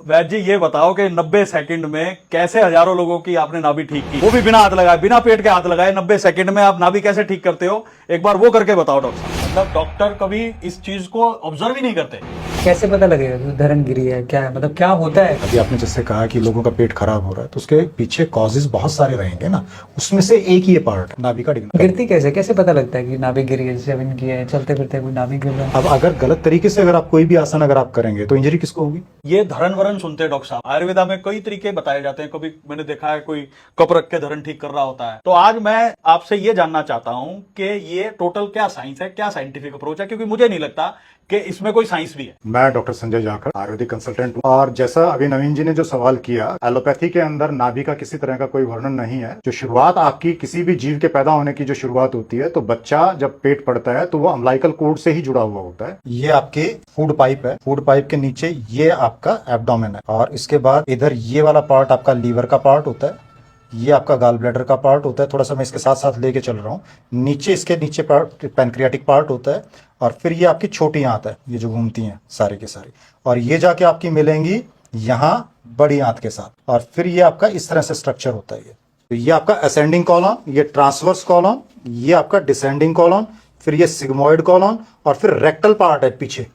वैद जी ये बताओ कि 90 सेकंड में कैसे हजारों लोगों की आपने नाभि ठीक की, वो भी बिना हाथ लगाए, बिना पेट के हाथ लगाए 90 सेकंड में आप नाभि कैसे ठीक करते हो? एक बार वो करके बताओ डॉक्टर साहब। मतलब डॉक्टर कभी इस चीज को ऑब्जर्व ही नहीं करते। कैसे पता लगेगा कि धरण गिरी है? क्या है, मतलब क्या होता है? अभी आपने जैसे कहा कि लोगों का पेट खराब हो रहा है, तो उसके पीछे कॉजेज बहुत सारे रहेंगे ना, उसमें से एक ही पार्ट नाभि का डिगना। गिरती कैसे कैसे पता लगता है कि नाभि गिरी है? जैसे की है, चलते फिरते कोई नाभि गिर रहा है। अब अगर गलत तरीके से अगर आप कोई भी आसन अगर आप करेंगे तो इंजरी किसको होगी? ये धरण वरण सुनते हैं डॉक्टर साहब, आयुर्वेदा में कई तरीके बताए जाते हैं। कभी मैंने देखा है कोई कप रख के धरण ठीक कर रहा होता है। तो आज मैं आपसे ये जानना चाहता हूं कि ये टोटल क्या साइंस है, क्या साइंटिफिक अप्रोच है, क्योंकि मुझे नहीं लगता कि इसमें कोई साइंस भी है। मैं डॉक्टर संजय जाखड़, आयुर्वेदिक कंसल्टेंट हूँ। और जैसा अभी नवीन जी ने जो सवाल किया, एलोपैथी के अंदर नाभि का किसी तरह का कोई वर्णन नहीं है। जो शुरुआत आपकी किसी भी जीव के पैदा होने की जो शुरुआत होती है, तो बच्चा जब पेट पड़ता है तो वो अम्लाइकल कोड से ही जुड़ा हुआ होता है। ये आपके फूड पाइप है, फूड पाइप के नीचे ये आपका एब्डोमेन है, और इसके बाद इधर ये वाला पार्ट आपका लीवर का पार्ट होता है, ये आपका गाल ब्लैडर का पार्ट होता है। थोड़ा सा मैं इसके साथ साथ लेके चल रहा हूँ। नीचे इसके नीचे पार्ट पैनक्रियाटिक पार्ट होता है, और फिर ये आपकी छोटी आंत है, ये जो घूमती हैं सारी की सारी, और ये जाके आपकी मिलेंगी यहाँ बड़ी आंत के साथ। और फिर ये आपका इस तरह से स्ट्रक्चर होता है। तो ये आपका असेंडिंग कॉलम, ये ट्रांसवर्स कॉलम, ये आपका डिसेंडिंग कॉलम, फिर ये सिग्मोइड कॉलम, और फिर रेक्टल पार्ट है पीछे।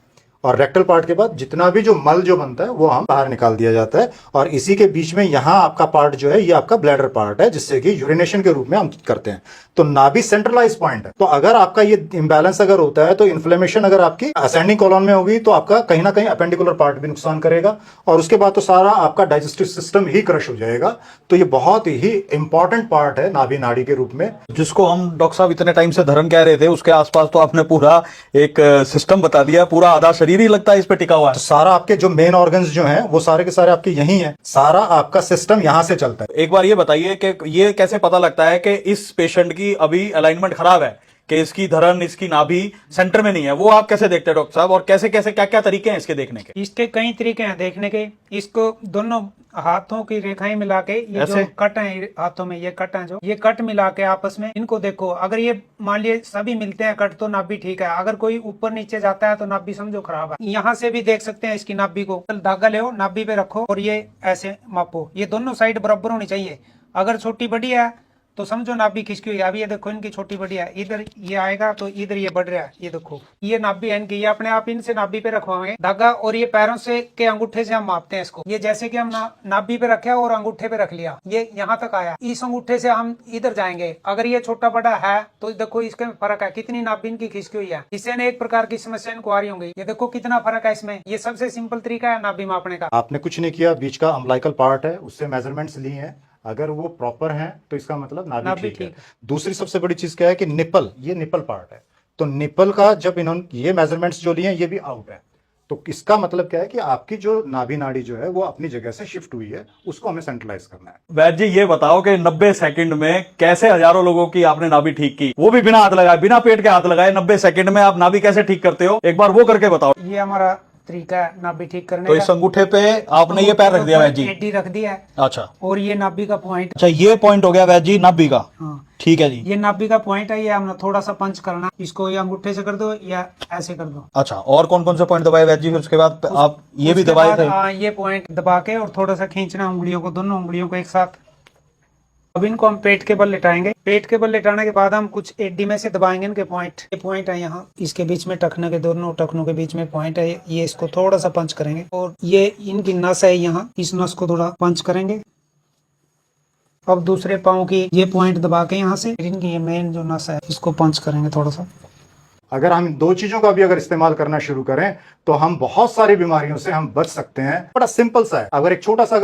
और रेक्टल पार्ट के बाद जितना भी जो मल जो बनता है वो हम बाहर निकाल दिया जाता है। और इसी के बीच में यहाँ आपका पार्ट जो है ये आपका ब्लैडर पार्ट है, जिससे कि यूरिनेशन के रूप में हम करते हैं। तो नाभि सेंट्रलाइज पॉइंट है। तो अगर आपका ये इंबैलेंस अगर होता है, तो इन्फ्लेमेशन अगर आपकी असेंडिंग कॉलम में होगी, तो आपका कहीं ना कहीं अपेंडिकुलर पार्ट भी नुकसान करेगा, और उसके बाद तो सारा आपका डाइजेस्टिव सिस्टम ही क्रश हो जाएगा। तो ये बहुत ही इंपॉर्टेंट पार्ट है नाभि नाड़ी के रूप में, जिसको हम डॉक्टर साहब इतने टाइम से धरण कह रहे थे, उसके आसपास तो आपने पूरा एक सिस्टम बता दिया। पूरा आधा शरीर ही लगता है इस पे टिका हुआ है। तो सारा आपके जो मेन ऑर्गन्स जो हैं वो सारे के सारे आपके यही हैं। सारा आपका सिस्टम यहाँ से चलता है। एक बार ये बताइए कि ये कैसे पता लगता है कि इस पेशेंट की अभी अलाइनमेंट खराब है, कि इसकी धरण, इसकी नाभि सेंटर में नहीं है? वो आप कैसे देखते हैं डॉक्टर साहब, और कैसे कैसे क्या क्या तरीके हैं इसके देखने के? इसके कई तरीके हैं देखने के। इसको दोनों हाथों की रेखाएं मिला के, ये ऐसे? जो कट है हाथों में, ये कट है, जो ये कट मिला के आपस में इनको देखो। अगर ये मान लिए सभी मिलते हैं कट, तो नाभि ठीक है। अगर कोई ऊपर नीचे जाता है तो नाभि समझो खराब है। यहाँ से भी देख सकते हैं इसकी नाभि को। धागा ले नाभि पे रखो और ये ऐसे मापो। ये दोनों साइड बराबर होनी चाहिए। अगर छोटी बड़ी है तो समझो नाभि खिसकी हुई है। अभी ये देखो इनकी छोटी बड़ी है, इधर ये आएगा तो इधर ये बढ़ रहा है। ये देखो ये नाभि है इनकी। ये अपने आप इनसे नाभि पे रखवाएंगे धागा, और ये पैरों से के अंगूठे से हम मापते हैं इसको। ये जैसे कि हम नाभि पे रखे और अंगूठे पे रख लिया, ये यहाँ तक आया। इस अंगूठे से हम इधर जाएंगे। अगर ये छोटा बड़ा है तो देखो इसके में फर्क है, कितनी नाभि इनकी खिसकी हुई है। इससे न एक प्रकार की समस्या इनको आ रही होंगी। ये देखो कितना फर्क है इसमें। ये सबसे सिंपल तरीका है नाभि मापने का। आपने कुछ नहीं किया, बीच का अम्लाइकल पार्ट है उससे मेजरमेंट्स लिए हैं। अगर वो प्रॉपर है तो इसका मतलब नाभि ठीक है। दूसरी सबसे बड़ी चीज क्या है कि निपल, ये निपल पार्ट है। तो निपल का जब इन्होंने ये मेजरमेंट्स जो लिए हैं ये भी आउट है, तो इसका मतलब क्या है कि आपकी जो नाभि नाड़ी जो है वो अपनी जगह से शिफ्ट हुई है, उसको हमें सेंट्रलाइज करना है। वैद जी ये बताओ कि 90 सेकंड में कैसे हजारों लोगों की आपने नाभि ठीक की, वो भी बिना हाथ लगाए, बिना पेट के हाथ लगाए 90 सेकंड में आप नाभि कैसे ठीक करते हो? एक बार वो करके बताओ। ये हमारा तरीका है नाभि ठीक करने तो का। इस अंगूठे पे आपने ये पैर रख दिया वैद जी? एडी रख दिया है। अच्छा और ये नाभि का पॉइंट। अच्छा, ये पॉइंट हो गया वैद जी नाभि का। हाँ ठीक है जी। ये नाभि का पॉइंट है। ये हमने थोड़ा सा पंच करना, इसको ये अंगूठे से कर दो या ऐसे कर दो। अच्छा, और कौन कौन से पॉइंट दबाए वैद जी? फिर उसके बाद आप ये भी उसके दबाए बाद, थे? हाँ, ये पॉइंट दबा के और थोड़ा सा खींचना उंगलियों को, दोनों उंगलियों को एक साथ। अब इनको हम पेट के बल लेटाएंगे। पेट के बल लेटाने के बाद हम कुछ एडी में से दबाएंगे इनके पॉइंट। ये पॉइंट है यहाँ, इसके बीच में टखने के, दोनों टखनों के बीच में पॉइंट है। ये इसको थोड़ा सा पंच करेंगे, और ये इनकी नस है यहाँ, इस नस को थोड़ा पंच करेंगे। अब दूसरे पाँव की ये पॉइंट दबा के यहाँ से इनकी ये मेन जो नस है इसको पंच करेंगे थोड़ा सा। अगर हम इन दो चीजों का भी अगर इस्तेमाल करना शुरू करें तो हम बहुत सारी बीमारियों से हम बच सकते हैं। बड़ा सिंपल सा है। अगर एक छोटा सा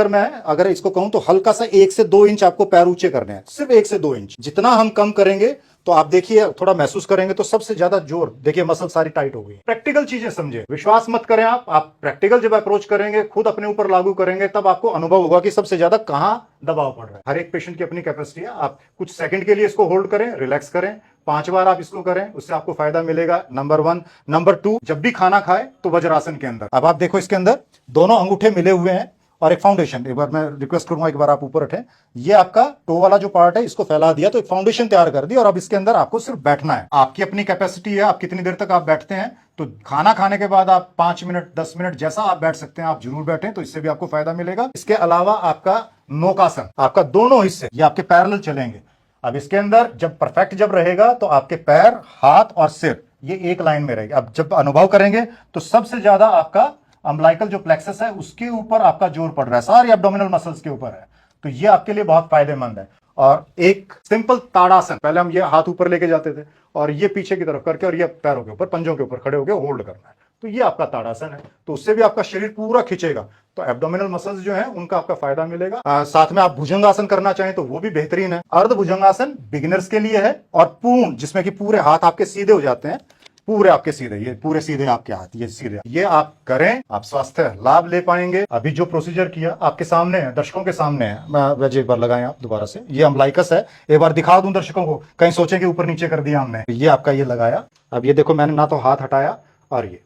अगर इसको कहूं तो हल्का सा 1 से 2 इंच आपको पैर ऊंचे करने हैं, सिर्फ 1 से 2 इंच। जितना हम कम करेंगे तो आप देखिए, थोड़ा महसूस करेंगे तो सबसे ज्यादा जोर देखिए, मसल सारी टाइट हो गई। प्रैक्टिकल चीजें समझे, विश्वास मत करें। आप प्रैक्टिकल जब अप्रोच करेंगे, खुद अपने ऊपर लागू करेंगे, तब आपको अनुभव होगा कि सबसे ज्यादा कहां दबाव पड़ रहा है। हर एक पेशेंट की अपनी कैपेसिटी है। आप कुछ सेकंड के लिए इसको होल्ड करें, रिलैक्स करें, 5 बार आप इसको करें, उससे आपको फायदा मिलेगा। नंबर 1। नंबर 2, जब भी खाना खाए तो वज्रासन के अंदर। अब आप देखो इसके अंदर दोनों अंगूठे मिले हुए हैं, और एक फाउंडेशन। एक बार मैं रिक्वेस्ट करूंगा, एक बार आप ऊपर उठें। ये आपका टो वाला जो पार्ट है इसको फैला दिया, तो एक फाउंडेशन तैयार कर दी, और अब इसके अंदर आपको सिर्फ बैठना है। आपकी अपनी कैपेसिटी है, आप कितनी देर तक आप बैठते हैं। तो खाना खाने के बाद आप 5 मिनट 10 मिनट जैसा आप बैठ सकते हैं, आप जरूर बैठें, तो इससे भी आपको फायदा मिलेगा। इसके अलावा आपका नौकासन, आपका दोनों हिस्से ये आपके पैरेलल चलेंगे। अब इसके अंदर जब परफेक्ट जब रहेगा तो आपके पैर, हाथ और सिर ये एक लाइन में रहेगा। अब जब अनुभव करेंगे तो सबसे ज्यादा आपका अम्बिलिकल जो प्लेक्सस है उसके ऊपर आपका जोर पड़ रहा है, सारी एब्डोमिनल मसल्स के ऊपर है, तो ये आपके लिए बहुत फायदेमंद है। और एक सिंपल ताड़ासन, पहले हम ये हाथ ऊपर लेके जाते थे और ये पीछे की तरफ करके और ये पैरों के ऊपर, पंजों के ऊपर खड़े होकर होल्ड करना है, तो ये आपका ताड़ासन है। तो उससे भी आपका शरीर पूरा खींचेगा, तो एब्डोमिनल मसल्स जो है उनका आपका फायदा मिलेगा। साथ में आप भुजंगासन करना चाहें तो वो भी बेहतरीन है। अर्ध भुजंगासन बिगिनर्स के लिए है, और पूर्ण जिसमें कि पूरे हाथ आपके सीधे हो जाते हैं, पूरे आपके सीधे, ये पूरे सीधे आपके हाथ, ये सीधे, ये आप करें, आप स्वास्थ्य लाभ ले पाएंगे। अभी जो प्रोसीजर किया आपके सामने है, दर्शकों के सामने है। मैं वैसे एक बार लगाएं आप दोबारा से, ये अम्बिलिकस है, एक बार दिखा दूं दर्शकों को, कहीं सोचें कि ऊपर नीचे कर दिया हमने। ये आपका ये लगाया, अब ये देखो मैंने ना तो हाथ हटाया, और ये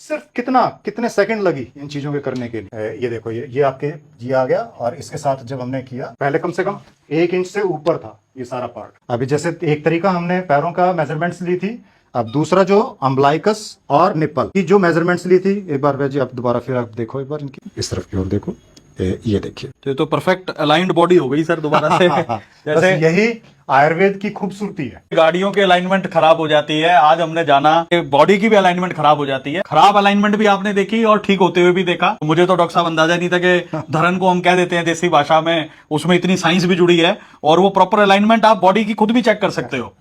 सिर्फ कितने सेकंड लगी इन चीजों के करने के लिए। ये देखो ये आपके ये आ गया, और इसके साथ जब हमने किया, पहले कम से कम 1 इंच से ऊपर था ये सारा पार्ट। अभी जैसे एक तरीका हमने पैरों का मेजरमेंट्स ली थी, अब दूसरा जो अम्बिलिकस और निप्पल की जो मेजरमेंट्स ली थी, एक बार वैसे आप दोबारा फिर आप देखो, एक बार इनकी इस तरफ की ओर देखो, ये देखिए, तो ये तो परफेक्ट अलाइंड बॉडी हो गई सर दोबारा से। जैसे यही आयुर्वेद की खूबसूरती है। गाड़ियों की अलाइनमेंट खराब हो जाती है, आज हमने जाना कि बॉडी की भी अलाइनमेंट खराब हो जाती है। खराब अलाइनमेंट भी आपने देखी और ठीक होते हुए भी देखा। मुझे तो डॉक्टर साहब अंदाजा नहीं था कि धरन को हम कह देते हैं देसी भाषा में, उसमें इतनी साइंस भी जुड़ी है, और वो प्रॉपर अलाइनमेंट आप बॉडी की खुद भी चेक कर सकते हो।